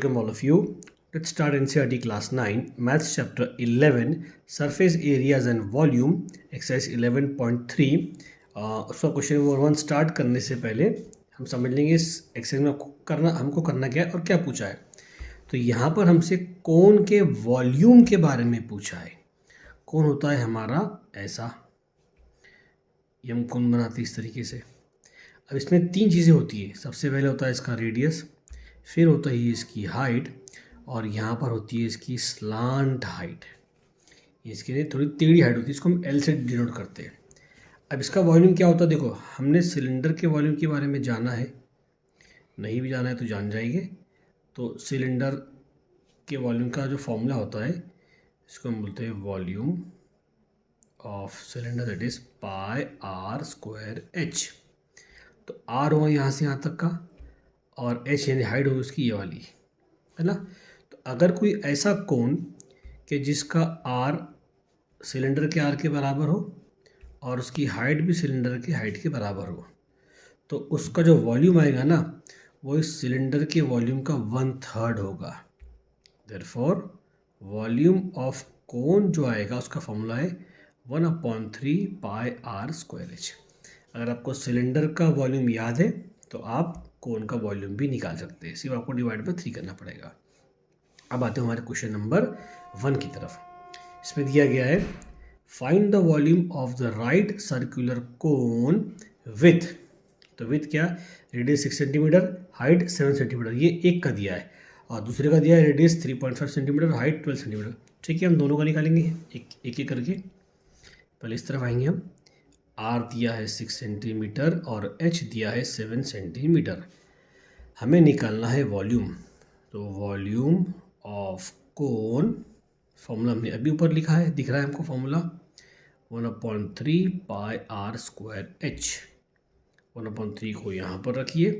welcome all of you. Let's start NCERT class 9, Maths chapter 11, Surface areas and volume, exercise 11.3. उसका question number 1 start करने से पहले हम समझ लेंगे इस एक्सरसाइज में हमको करना क्या है और क्या पूछा है. तो यहाँ पर हमसे कोन के वॉल्यूम के बारे में पूछा है. कोन होता है हमारा ऐसा, ये हम कोन बनाते हैं इस तरीके से. अब इसमें तीन चीज़ें होती है. सबसे पहले होता है इसका रेडियस, फिर होता है इसकी हाइट, और यहाँ पर होती है इसकी स्लांट हाइट. इसके लिए थोड़ी टेढ़ी हाइट होती है, इसको हम एल से डिनोट करते हैं. अब इसका वॉल्यूम क्या होता है, देखो हमने सिलेंडर के वॉल्यूम के बारे में जाना है, नहीं भी जाना है तो जान जाएंगे. तो सिलेंडर के वॉल्यूम का जो फॉर्मूला होता है इसको हम बोलते हैं volume of cylinder, that is pi R square H. तो आर हुआ यहाँ से यहाँ तक का, और एच यानी हाइट होगी उसकी ये वाली, है ना. तो अगर कोई ऐसा कोण कि जिसका आर सिलेंडर के आर के बराबर हो और उसकी हाइट भी सिलेंडर के हाइट के बराबर हो, तो उसका जो वॉल्यूम आएगा ना वो इस सिलेंडर के वॉल्यूम का 1/3 होगा. देयरफॉर वॉल्यूम ऑफ कोन जो आएगा उसका फॉर्मूला है 1/3 पाई आर स्क्वायर एच. अगर आपको सिलेंडर का वॉल्यूम याद है तो आप कोन का वॉल्यूम भी निकाल सकते हैं, सिर्फ आपको डिवाइड बाय 3 करना पड़ेगा. अब आते हैं हमारे क्वेश्चन नंबर 1 की तरफ. इसमें दिया गया है find the volume of the right circular cone with. तो विथ क्या, रेडियस 6 सेंटीमीटर, हाइट 7 सेंटीमीटर, ये एक का दिया है, और दूसरे का दिया है रेडियस 3.5 सेंटीमीटर, हाइट 12 सेंटीमीटर. ठीक है, हम दोनों का निकालेंगे एक एक करके. पहले इस तरफ आएंगे हम. आर दिया है 6 सेंटीमीटर और एच दिया है 7 सेंटीमीटर. हमें निकालना है वॉल्यूम. तो वॉल्यूम ऑफ कोन, फॉर्मूला हमने अभी ऊपर लिखा है, दिख रहा है हमको formula 1/3 pi R square H. 1/3 को यहाँ पर रखिए.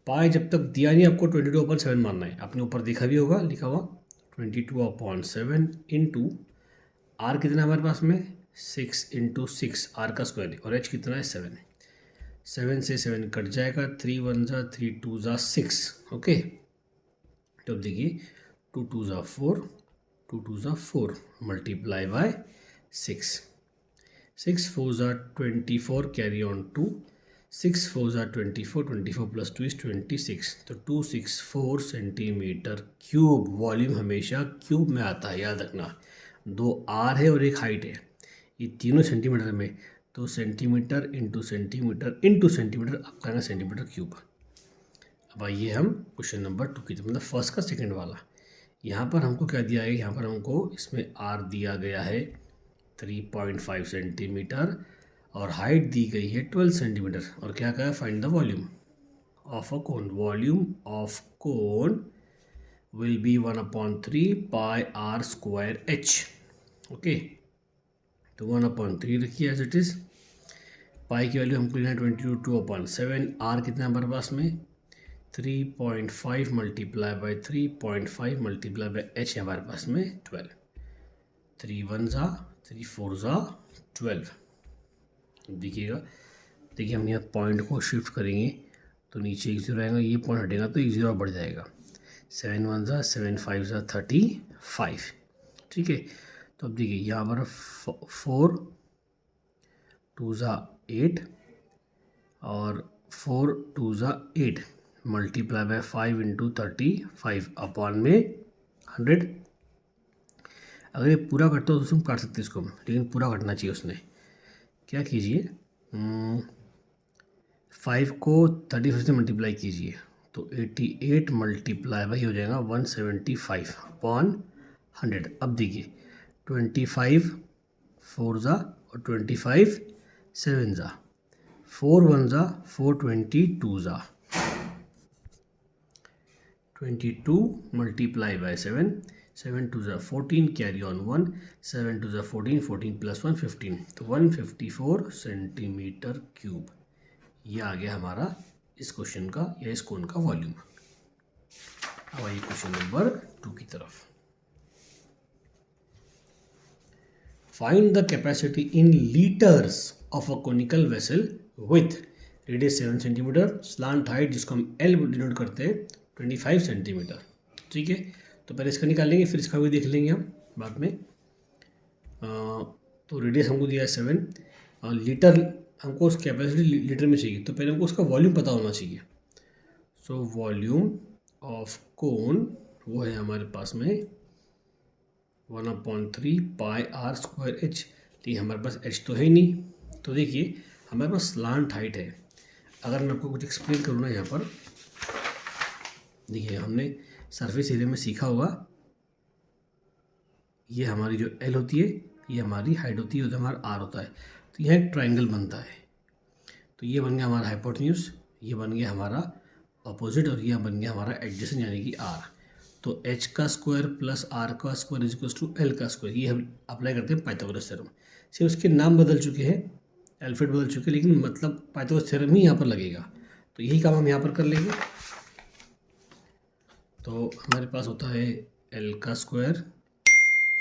पाई जब तक दिया नहीं आपको 22/7 मानना है. आपने ऊपर देखा भी होगा लिखा हुआ 22/7 इंटू आर कितना हमारे पास में 6 × 6 आर का स्क्वायर, और एच कितना है 7. 7 से 7 कट जाएगा, 3 1 ज़ा 3 2 ज़ा 6. ओके, तो अब देखिए 2 2 ज़ा 4, 2 2 ज़ा 4 मल्टीप्लाई बाय 6. 6 4 ज़ा 24, कैरी ऑन 2. 6 4 ज़ा 24, 24 + 2 = 26. तो 264 सेंटीमीटर क्यूब. वॉल्यूम हमेशा क्यूब में आता है, याद रखना. 2 आर है और एक हाइट है, ये तीनों सेंटीमीटर में, तो centimetre into centimetre into centimetre, आपका ना सेंटीमीटर क्यूब. अब आइए हम क्वेश्चन नंबर 2 की, मतलब फर्स्ट का सेकंड वाला. यहाँ पर हमको क्या दिया है, यहाँ पर हमको इसमें आर दिया गया है 3.5 सेंटीमीटर और हाइट दी गई है 12 सेंटीमीटर. और क्या कहा, find the volume of a cone. Volume of cone will be 1/3 pi R square H. Okay, तो 1/3 रखिए एज इट इज़. पाई की वैल्यू हमको लेना है 22/7. आर कितना हमारे पास में 3.5 multiply by 3.5 multiply by H है हमारे पास में 12. 3 1 ज़ा 3 4 ज़ा 12. देखिएगा, देखिए हम यहाँ पॉइंट को शिफ्ट करेंगे तो नीचे 1 0 आएगा, ये पॉइंट हटेगा तो 1 0 बढ़ जाएगा. 7 1 ज़ा 7 5 ज़ा 35. ठीक है, तो अब देखिए यहाँ पर 4 2 ज़ा 8 और 4 2 ज़ा 8 मल्टीप्लाई बाय 5 × 35 अपॉन में 100. अगर ये पूरा कटता हो तो तुम काट सकते इसको, लेकिन पूरा कटना चाहिए उसने. क्या कीजिए, 5 को 35 से मल्टीप्लाई कीजिए तो 88 मल्टीप्लाई बाई हो जाएगा 175 अपॉन 100. अब देखिए 25 4 ज़ा और 25 7 ज़ा, 4 1 ज़ा 4 22 ज़ा 22 मल्टीप्लाई बाय 7, 7 2 ज़ा 14, कैरी ऑन 1, 7 2 ज़ा 14, 14 + 1 15. तो 154 सेंटीमीटर क्यूब. ये आ गया हमारा इस क्वेश्चन का या इस कोन का वॉल्यूम. अब आइए क्वेश्चन नंबर 2 की तरफ. Find the capacity in litres of a conical vessel with radius 7 centimetre, slant height जिसको हम एल डिनोट करते हैं 25 सेंटीमीटर. ठीक है, तो पहले इसका निकाल लेंगे, फिर इसका भी देख लेंगे हम बाद में। तो रेडियस हमको दिया है 7, लीटर हमको उस कैपेसिटी लीटर में चाहिए, तो पहले हमको उसका वॉल्यूम पता होना चाहिए। सो वॉल्यूम ऑफ कोन वो है हमारे पास में 1/3 पाई आर स्क्वायर एच। ठीक है, हमारे पास एच तो है ही नहीं, तो देखिए हमारे पास स्लांट हाइट है। अगर मैं आपको कुछ एक्सप्लेन करूँ ना, यहाँ पर देखिए हमने सरफेस एरिया में सीखा होगा, ये हमारी जो एल होती है, ये हमारी हाइट होती है, उधर हमारा आर होता है। तो यह एक ट्राइंगल बनता है, तो ये बन गया हमारा हाइपोटेन्यूज, ये बन गया हमारा अपोजिट, और ये बन गया हमारा एडजेसेंट यानी कि आर। तो एच का स्क्वायर प्लस आर का square is equal to L का स्क्वायर, ये हम अप्लाई करते हैं पाइथागोरस थ्योरम। सिर्फ उसके नाम बदल चुके हैं, अल्फाबेट बदल चुके हैं, लेकिन मतलब पाइथागोरस थ्योरम ही यहाँ पर लगेगा। तो यही काम हम यहाँ पर कर लेंगे। तो हमारे पास होता है एल का स्क्वायर,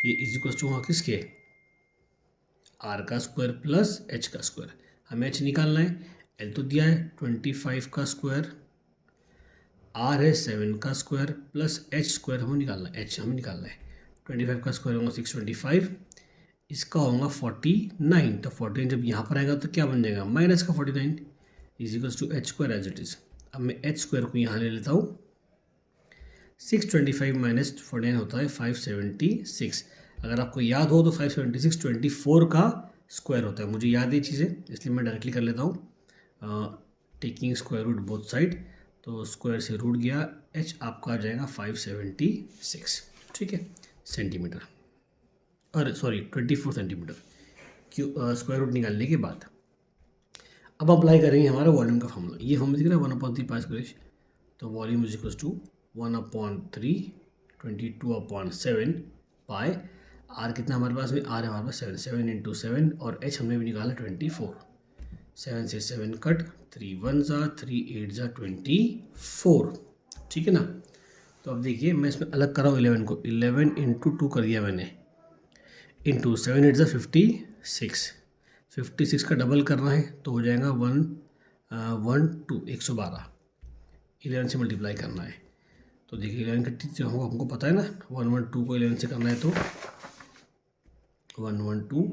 ये इज इक्वल टू वहाँ किसके, आर का स्क्वायर प्लस एच का स्क्वायर। हमें एच निकालना है, एल तो दिया है 25 का स्क्वायर, आर है 7 का स्क्वायर प्लस एच स्क्वायर हमें निकालना है, एच हमें निकालना है। 25 का स्क्वायर होगा 625, इसका होगा 49। तो 49 जब यहाँ पर आएगा तो क्या बन जाएगा, माइनस का 49 is equals to H square as it is. अब मैं एच स्क्वायर को यहाँ ले लेता हूँ, 625 माइनस 49 होता है 576। अगर आपको याद हो तो 576 24 का स्क्वायर होता है, मुझे याद है चीज़ें, इसलिए मैं डायरेक्टली कर लेता हूँ, taking square root both side. तो स्क्वायर से रूट गया, एच आपका आ जाएगा 576, ठीक है, सेंटीमीटर, अरे सॉरी 24 सेंटीमीटर स्क्वायर रूट निकालने के बाद। अब अप्लाई करेंगे हमारा वॉल्यूम का फॉर्मूला, ये फॉर्मूला दिख रहा है 1/3 पाई स्क्वायर। तो volume is equal to 1/3 22/7 pi, R कितना हमारे पास में, आर है हमारे पास 7 इंटू 7, और एच हमने भी निकाला 24। 7 से 7 कट, 3 1 ज़ा 3 8 ज़ा 24, ठीक है ना। तो अब देखिए मैं इसमें अलग कर रहा हूँ 11 को, 11 इंटू 2 कर दिया मैंने, इंटू 7 8 ज़ा 56, 56 का डबल करना है तो हो जाएगा 112 11 से मल्टीप्लाई करना है। तो देखिए 11 का जो हमको पता है ना, 112 को 11 से करना है तो 112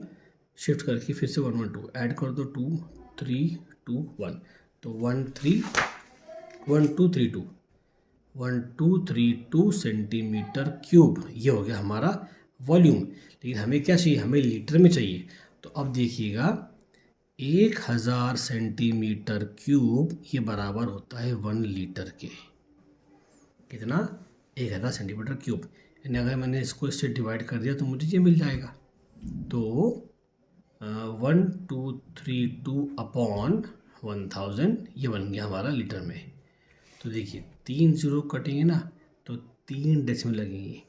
शिफ्ट करके फिर से 112 ऐड कर दो, 2 3 2 1, तो 1232 सेंटीमीटर क्यूब, ये हो गया हमारा वॉल्यूम। लेकिन हमें क्या चाहिए, हमें लीटर में चाहिए। तो अब देखिएगा 1000 सेंटीमीटर क्यूब ये बराबर होता है 1 लीटर के, कितना, 1000 सेंटीमीटर क्यूब। यानी अगर मैंने इसको इससे डिवाइड कर दिया तो मुझे ये मिल जाएगा। तो 1232 अपॉन 1000 ये बन गया हमारा लीटर में। तो देखिए 3 जीरो कटेंगे ना तो 3 डेसिमल लगेंगे,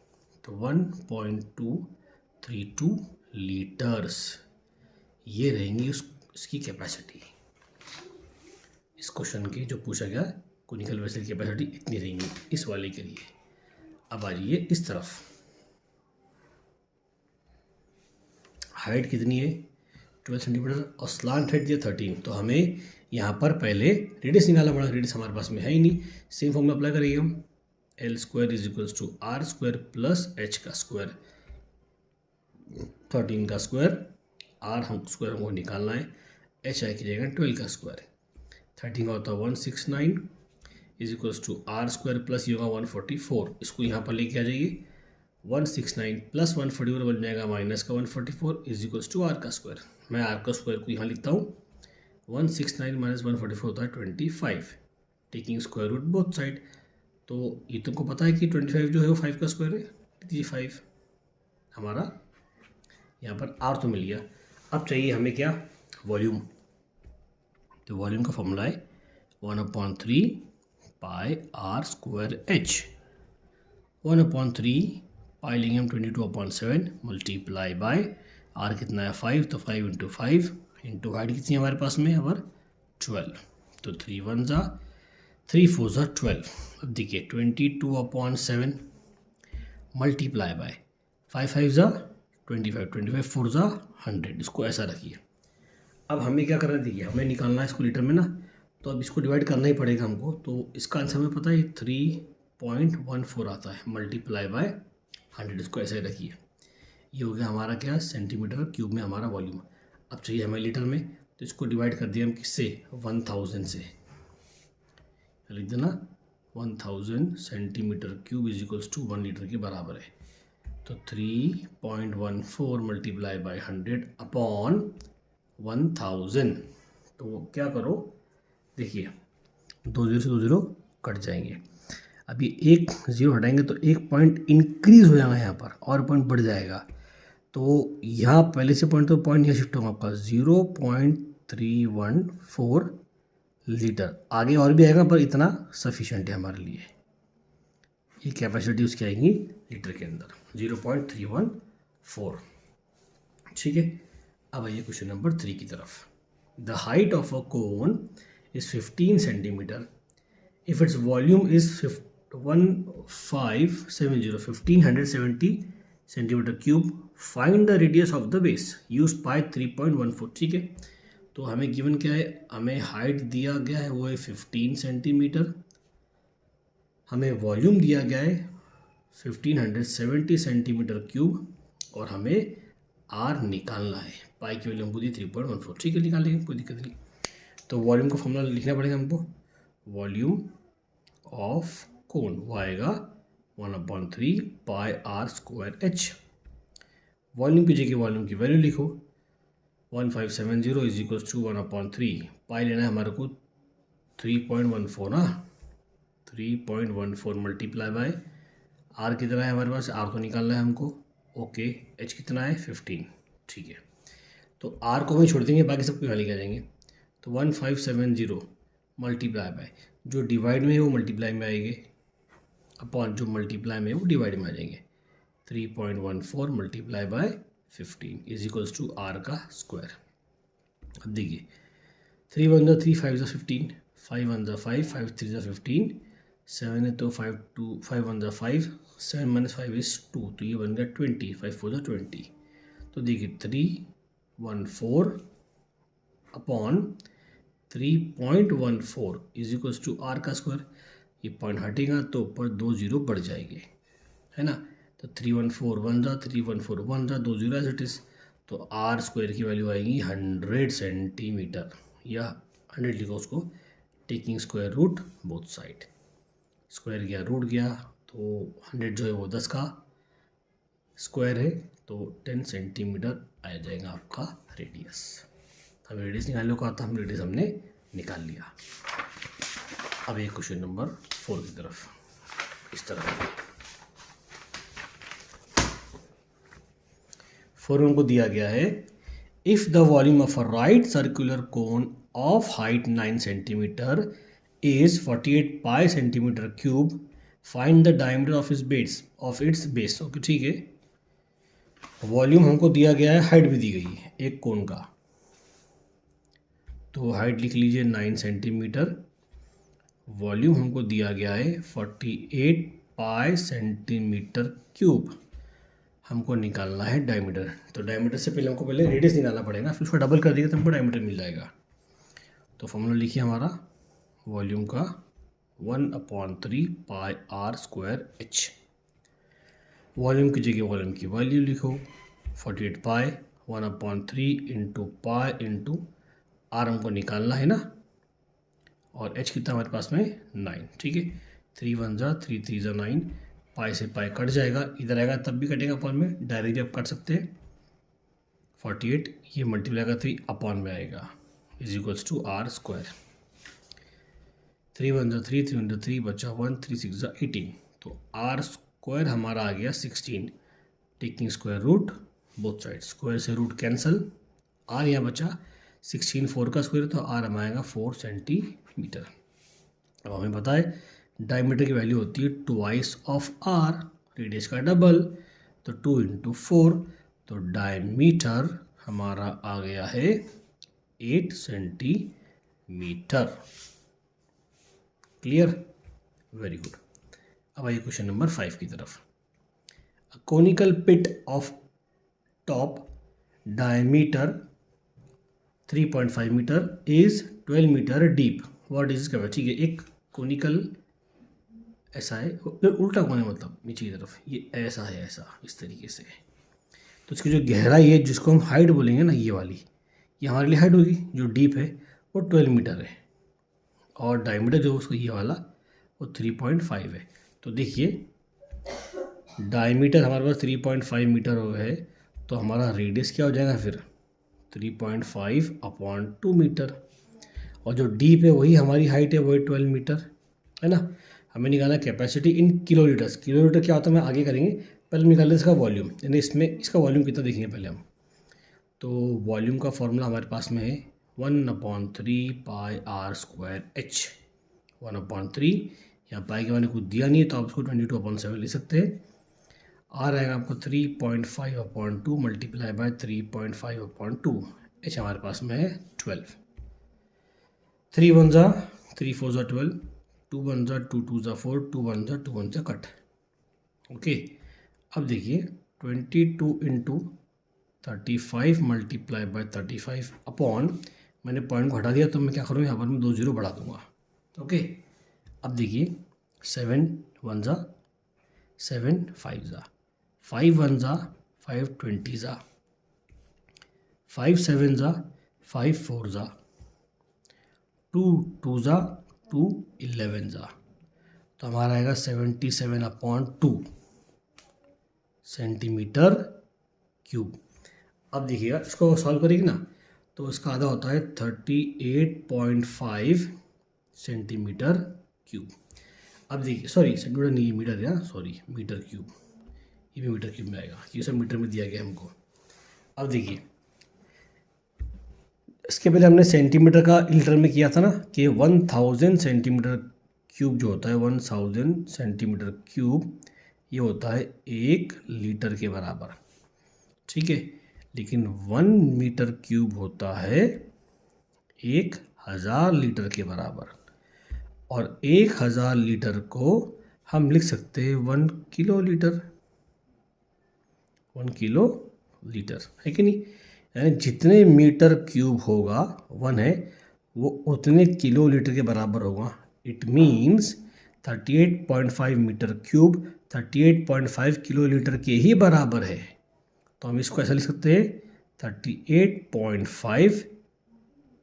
तो 1.232 लीटर्स ये रहेंगी इसकी कैपेसिटी। इस क्वेश्चन की जो पूछा गया कोनिकल वेसल की कैपेसिटी इतनी रहेंगी इस वाले के लिए। अब आ जाइए इस तरफ, हाइट कितनी है 12 सेंटीमीटर और स्लांट हाइट दिया 13। तो हमें यहाँ पर पहले रेडियस निकालना पड़ा, रेडियस हमारे पास में है ही नहीं। सेम फॉर्मूला अप्लाई करेंगे हम, L square is equals to R square plus H का स्क्वायर, 13 का स्क्वायर, आर हम स्क्वायर हमको निकालना है, एच आई की जगह 12 का स्क्वायर, 13 का होता है 169 is equals to R square plus ये होगा 144, इसको यहाँ पर लेके आ जाइए, 169 प्लस 144 बन जाएगा माइनस का 144 इज इक्वल्स टू आर का स्क्वायर। मैं आर का स्क्वायर को यहाँ लिखता हूँ, 169 माइनस 144 होता है 25, taking square root both side. तो ये तुमको पता है कि 25 जो है वो 5 का स्क्वायर है, ये 5 हमारा यहाँ पर आर तो मिल गया। अब चाहिए हमें क्या, वॉल्यूम। तो वॉल्यूम का फॉर्मूला है 1/3 पाई आर स्क्वायर एच, 1/3 पाई लेंगे हम 22/7 मल्टीप्लाई बाय आर कितना है 5, तो 5 इंटू 5 इंटू हाइट कितनी है हमारे पास में हमारे 12, तो 3 1 ज़ा 3 4 ज़ा 12। अब देखिए 22/7 मल्टीप्लाई बाय 5 5 ज़ा 25, 25 4 ज़ा 100, इसको ऐसा रखिए। अब हमें क्या करना है, देखिए हमें निकालना है इसको लीटर में ना, तो अब इसको डिवाइड करना ही पड़ेगा हमको। तो इसका आंसर हमें पता है 3 0.14 आता है मल्टीप्लाई बाय 100, इसको ऐसे रखिए। ये हो गया हमारा क्या, सेंटीमीटर क्यूब में हमारा वॉल्यूम। अब चाहिए हमें लीटर में, तो इसको डिवाइड कर दिया हम किससे, 1000 से। लिख देना 1000 centimetre cube is equals to 1 litre के बराबर है। तो 3.14 मल्टीप्लाई बाय 100 अपॉन 1000। तो क्या करो, देखिए 2 0 से 2 0 कट जाएंगे। अभी एक ज़ीरो हटाएंगे तो एक पॉइंट इंक्रीज हो जाएगा यहाँ पर, और पॉइंट बढ़ जाएगा। तो यहाँ पहले से पॉइंट, तो पॉइंट यहाँ शिफ्ट होगा आपका 0.314 लीटर। आगे और भी आएगा पर इतना सफिशेंट है हमारे लिए। ये कैपेसिटी उसकी आएगी लीटर के अंदर 0.314। ठीक है, अब आइए क्वेश्चन नंबर 3 की तरफ। The height of a cone is 15 centimetre if its volume is 1570 centimetre cube. Find the radius of the base, use pi 3.14। ठीक है, तो हमें गिवन क्या है, हमें हाइट दिया गया है वो है 15 सेंटीमीटर, हमें वॉल्यूम दिया गया है 1570 सेंटीमीटर क्यूब, और हमें आर निकालना है। पाई की वैल्यू हमको दी 3.14। ठीक है, निकाल लेंगे, कोई दिक्कत नहीं। तो वॉल्यूम का फॉर्मूला लिखना पड़ेगा हमको। वॉल्यूम ऑफ कोन वो आएगा 1/3 pi R square H. Volume की जगह वॉल्यूम की वैल्यू लिखो, 1570 इज इक्वल्स टू 1/3। पाई लेना है हमारे को 3.14 ना, 3.14 मल्टीप्लाई बाय आर कितना है हमारे पास, आर को निकालना है हमको। ओके, एच कितना है 15। ठीक है, तो आर को हम छोड़ देंगे, बाकी सबको यहाँ लेके आ जाएंगे। तो 1570 मल्टीप्लाई बाय, जो डिवाइड में है वो मल्टीप्लाई में आएंगे, अपॉन जो मल्टीप्लाई में है वो डिवाइड में आ जाएंगे। 3.14 multiply by 15 is equals to R का स्क्वायर। अब देखिए 3 1 3 5 15, 5 1 5, 5 3 15, 7 है तो 5 2 5 1 5, 7 - 5 इज 2, तो ये बन गया 20, 5 4 20। तो देखिए 314 upon 3.14 is equals to R का स्क्वायर। ये पॉइंट हटेगा तो ऊपर 2 0 बढ़ जाएंगे, है ना। तो 314 1 जा, 314 1 जा, 2 0 एज इट इज़। तो आर स्क्वायर की वैल्यू आएगी 100 सेंटीमीटर, या 100 लिखो उसको, taking square root both side. Square गया रूट गया, तो 100 जो है वो 10 का स्क्वायर है, तो 10 सेंटीमीटर आ जाएगा आपका रेडियस। हमें रेडियस निकालने को आता, हम रेडियस हमने निकाल लिया। अब एक क्वेश्चन नंबर 4 की तरफ, इस तरह 4 हमको दिया गया है, if the volume of a right circular cone of height 9 centimetre is 48 pi centimetre cube, find the diameter of its base. Okay, ठीक है, वॉल्यूम हमको दिया गया है, हाइट भी दी गई है एक कोन का, तो हाइट लिख लीजिए 9 सेंटीमीटर, वॉल्यूम हमको दिया गया है 48 पाई सेंटीमीटर क्यूब, हमको निकालना है डायमीटर। तो डायमीटर से पहले हमको पहले रेडियस निकालना पड़ेगा, फिर उसको डबल कर देंगे तो हमको डायमीटर मिल जाएगा। तो फॉर्मूला लिखिए हमारा वॉल्यूम का 1/3 pi R square H. Volume की जगह वॉल्यूम की वैल्यू लिखो, 48 पाई 1/3 इंटू पाई इंटू आर हमको निकालना है ना, और एच कितना हमारे पास में 9। ठीक है, 3 1 जा, 3 3 जा 9, पाई से पाई कट जाएगा, इधर आएगा तब भी कटेगा अपॉन में, डायरेक्ट भी आप काट सकते हैं। 48 ये मल्टीप्लाई का 3 अपॉन में आएगा is equals to R square. 3 1 जा 3, 3 1 जा 3, बचा 1, 3 6 जा 18, तो आर स्क्वायर हमारा आ गया 16, taking square root both side, square से रूट कैंसल, आर यहाँ बचा 16, 4 का स्क्वायर, तो आर हमें आएगा 4 सेंटीमीटर। अब हमें पता है डायमीटर की वैल्यू होती है ट्वाइस ऑफ आर, रेडियस का डबल, तो 2 इंटू 4, तो डायमीटर हमारा आ गया है 8 सेंटीमीटर। Clear, very good. अब आइए क्वेश्चन नंबर 5 की तरफ। A conical pit of top diameter 3.5 metre is 12 metre deep, what is इसका। ठीक है, एक कोनिकल ऐसा है, उल्टा कोने मतलब नीचे की तरफ, ये ऐसा है, ऐसा इस तरीके से। तो इसकी जो गहराई है जिसको हम हाइट बोलेंगे ना, ये वाली, ये हमारे लिए हाइट होगी। जो डीप है वो 12 मीटर है, और डायमीटर जो उसको ये वाला वो 3.5 है। तो देखिए डायमीटर हमारे पास 3.5 मीटर हो है, तो हमारा रेडियस क्या हो जाएगा फिर 3.5/2 मीटर। और जो डीप है वही हमारी हाइट है, वही 12 मीटर है ना। हमें निकालना कैपेसिटी इन किलोलीटर्स। किलोलीटर क्या होता है मैं आगे करेंगे, पहले निकाल लें इसका वॉल्यूम, यानी इसमें इसका वॉल्यूम कितना देखेंगे पहले हम। तो वॉल्यूम का फॉर्मूला हमारे पास में है 1/3πr²h। 1/3, यहाँ पाई के मैंने कुछ दिया नहीं है तो आप उसको 22/7 ले सकते हैं। आ रहेगा आपको 3.5/2 मल्टीप्लाई बाय 3.5/2। एच हमारे पास में है 12। 3 1 जा 3 4 जा 12, 2 1 जा 2 2 जा 4, 2 1 जा 2 1 जा कट। ओके, अब देखिए 22 इंटू 35 मल्टीप्लाई बाय 35 अपॉन, मैंने पॉइंट को हटा दिया तो मैं क्या करूँ यहाँ पर मैं 2 0 बढ़ा दूंगा। ओके, अब देखिए 7 1 जा 7 5 जा 5 1 जा 5 20 जा 5 7 जा 5 4 जा 2 2 जा 2 11 जा। तो हमारा आएगा 77/2 सेंटीमीटर क्यूब। अब देखिएगा इसको सॉल्व करेंगे ना, तो इसका आधा होता है 38.5 सेंटीमीटर क्यूब। अब देखिए, सॉरी सेंटीमीटर नहीं, मीटर है, सॉरी मीटर क्यूब, ये भी मीटर क्यूब में आएगा, ये सब मीटर में दिया गया हमको। अब देखिए इसके पहले हमने सेंटीमीटर का लीटर में किया था ना, कि 1000 सेंटीमीटर क्यूब जो होता है, 1000 सेंटीमीटर क्यूब ये होता है 1 लीटर के बराबर, ठीक है। लेकिन 1 मीटर क्यूब होता है 1000 लीटर के बराबर, और 1000 लीटर को हम लिख सकते हैं 1 किलो लीटर। 1 किलो लीटर है कि नहीं, यानी जितने मीटर क्यूब होगा 1 है, वो उतने किलो लीटर के बराबर होगा। It means 38.5 metre cube 38.5 kilo litre के ही बराबर है। तो हम इसको ऐसा लिख सकते हैं 38.5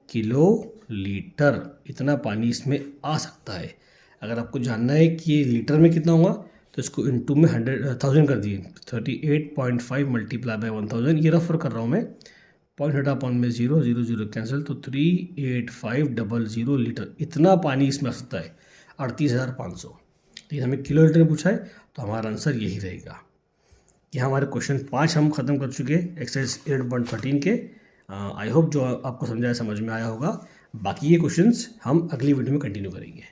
किलो लीटर, इतना पानी इसमें आ सकता है। अगर आपको जानना है कि ये लीटर में कितना होगा तो इसको इनटू में 1000 कर दिए, 38.5 मल्टीप्लाई बाय 1000, ये रेफर कर रहा हूँ मैं, पॉइंट हटा पॉइंट में 0 0 0 कैंसिल, तो 38500 लीटर इतना पानी इसमें आ सकता है, 38,500। लेकिन हमें किलो लीटर में पूछा है तो हमारा आंसर यही रहेगा। ये हमारे क्वेश्चन 5 हम ख़त्म कर चुके हैं एक्सरसाइज 8.13 के। आई होप जो आपको समझाया समझ में आया होगा। बाकी ये क्वेश्चंस हम अगली वीडियो में कंटिन्यू करेंगे।